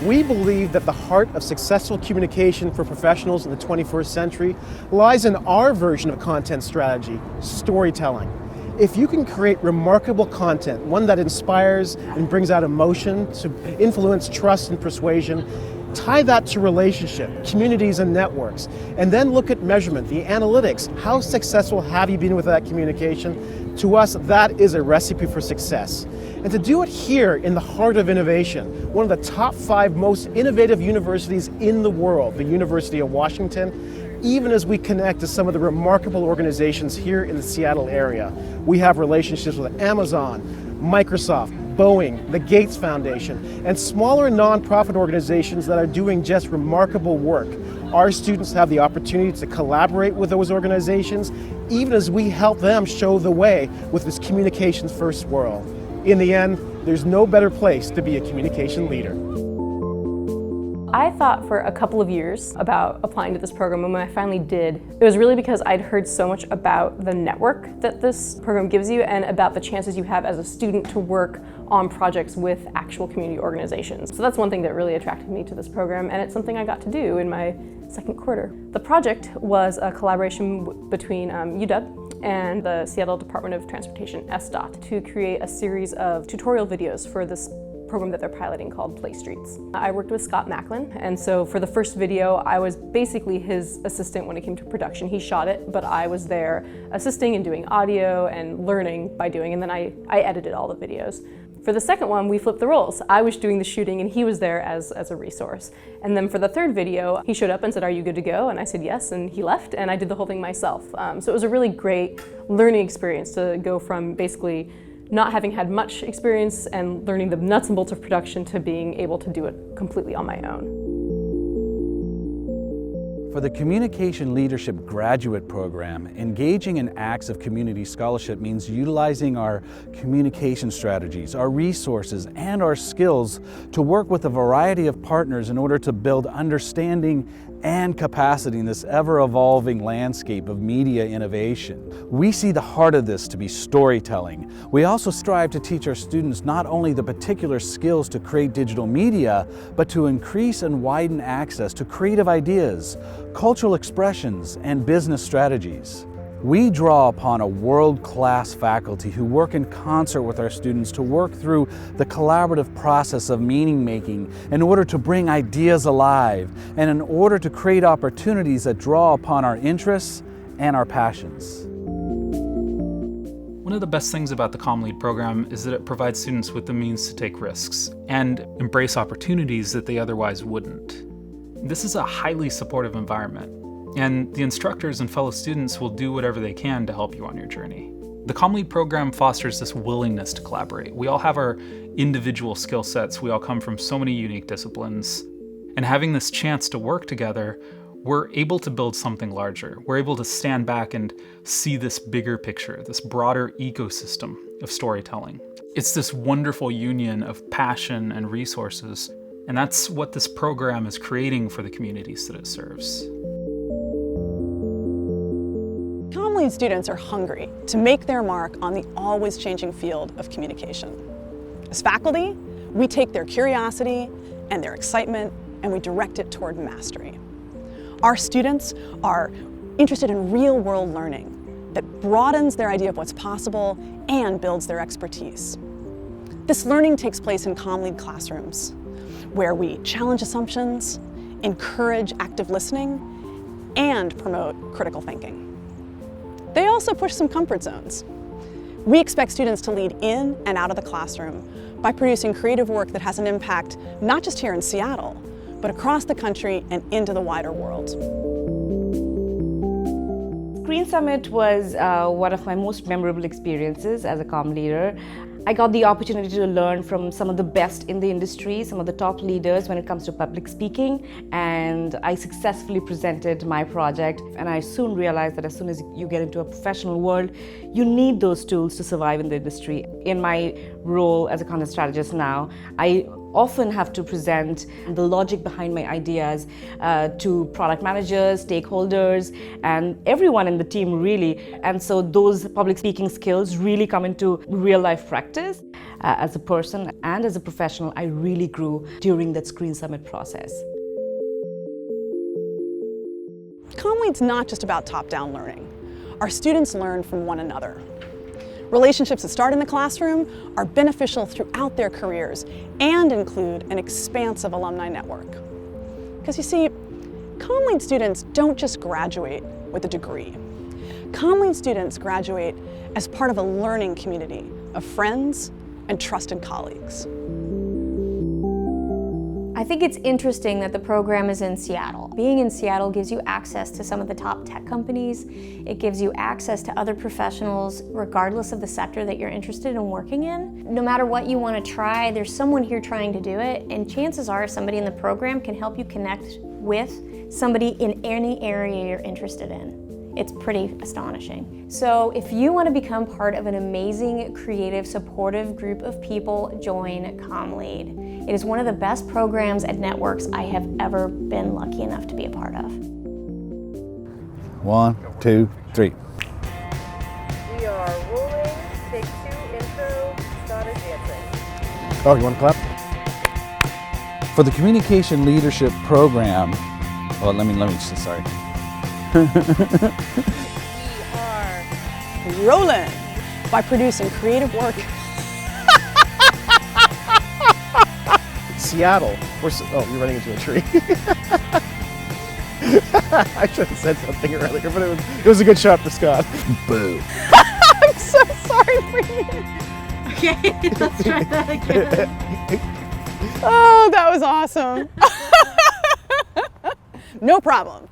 We believe that the heart of successful communication for professionals in the 21st century lies in our version of content strategy, storytelling. If you can create remarkable content, one that inspires and brings out emotion to influence trust and persuasion, tie that to relationship, communities and networks, and then look at measurement, the analytics. How successful have you been with that communication? To us, that is a recipe for success. And to do it here in the heart of innovation, one of the top 5 most innovative universities in the world, the University of Washington, even as we connect to some of the remarkable organizations here in the Seattle area. We have relationships with Amazon, Microsoft, Boeing, the Gates Foundation, and smaller nonprofit organizations that are doing just remarkable work. Our students have the opportunity to collaborate with those organizations, even as we help them show the way with this communications first world. In the end, there's no better place to be a communication leader. I thought for a couple of years about applying to this program, and when I finally did, it was really because I'd heard so much about the network that this program gives you and about the chances you have as a student to work on projects with actual community organizations. So that's one thing that really attracted me to this program, and it's something I got to do in my second quarter. The project was a collaboration between UW and the Seattle Department of Transportation, SDOT, to create a series of tutorial videos for this program that they're piloting called Play Streets. I worked with Scott Macklin, and so for the first video, I was basically his assistant when it came to production. He shot it, but I was there assisting and doing audio and learning by doing, and then I edited all the videos. For the second one, we flipped the roles. I was doing the shooting and he was there as a resource. And then for the third video, he showed up and said, "Are you good to go?" And I said yes, and he left, and I did the whole thing myself. So it was a really great learning experience to go from basically not having had much experience and learning the nuts and bolts of production to being able to do it completely on my own. For the Communication Leadership Graduate Program, engaging in acts of community scholarship means utilizing our communication strategies, our resources, and our skills to work with a variety of partners in order to build understanding and capacity in this ever-evolving landscape of media innovation. We see the heart of this to be storytelling. We also strive to teach our students not only the particular skills to create digital media, but to increase and widen access to creative ideas, cultural expressions, and business strategies. We draw upon a world-class faculty who work in concert with our students to work through the collaborative process of meaning-making in order to bring ideas alive and in order to create opportunities that draw upon our interests and our passions. One of the best things about the CommLead program is that it provides students with the means to take risks and embrace opportunities that they otherwise wouldn't. This is a highly supportive environment, and the instructors and fellow students will do whatever they can to help you on your journey. The CommLead program fosters this willingness to collaborate. We all have our individual skill sets. We all come from so many unique disciplines. And having this chance to work together, we're able to build something larger. We're able to stand back and see this bigger picture, this broader ecosystem of storytelling. It's this wonderful union of passion and resources, and that's what this program is creating for the communities that it serves. CommLead students are hungry to make their mark on the always changing field of communication. As faculty, we take their curiosity and their excitement and we direct it toward mastery. Our students are interested in real-world learning that broadens their idea of what's possible and builds their expertise. This learning takes place in CommLead classrooms, where we challenge assumptions, encourage active listening, and promote critical thinking. They also push some comfort zones. We expect students to lead in and out of the classroom by producing creative work that has an impact not just here in Seattle, but across the country and into the wider world. Screen Summit was one of my most memorable experiences as a comm leader. I got the opportunity to learn from some of the best in the industry, some of the top leaders when it comes to public speaking, and I successfully presented my project. And I soon realized that as soon as you get into a professional world, you need those tools to survive in the industry. In my role as a content strategist now, I often have to present the logic behind my ideas to product managers, stakeholders, and everyone in the team really. And so those public speaking skills really come into real life practice. as a person and as a professional, I really grew during that Screen Summit process. CommLead's not just about top-down learning. Our students learn from one another. Relationships that start in the classroom are beneficial throughout their careers and include an expansive alumni network. Because you see, CommLead students don't just graduate with a degree. CommLead students graduate as part of a learning community of friends and trusted colleagues. I think it's interesting that the program is in Seattle. Being in Seattle gives you access to some of the top tech companies. It gives you access to other professionals regardless of the sector that you're interested in working in. No matter what you want to try, there's someone here trying to do it, and chances are somebody in the program can help you connect with somebody in any area you're interested in. It's pretty astonishing. So if you want to become part of an amazing, creative, supportive group of people, join CommLead. It is one of the best programs and networks I have ever been lucky enough to be a part of. 1, 2, 3. We are rolling. Take 2, intro, started dancing. Oh, you want to clap? For the Communication Leadership Program, well, let me sorry. We are rolling by producing creative work. Seattle. Oh, you're running into a tree. I should have said something earlier, but it was a good shot for Scott. Boo. I'm so sorry for you. Okay, let's try that again. Oh, that was awesome. No problem.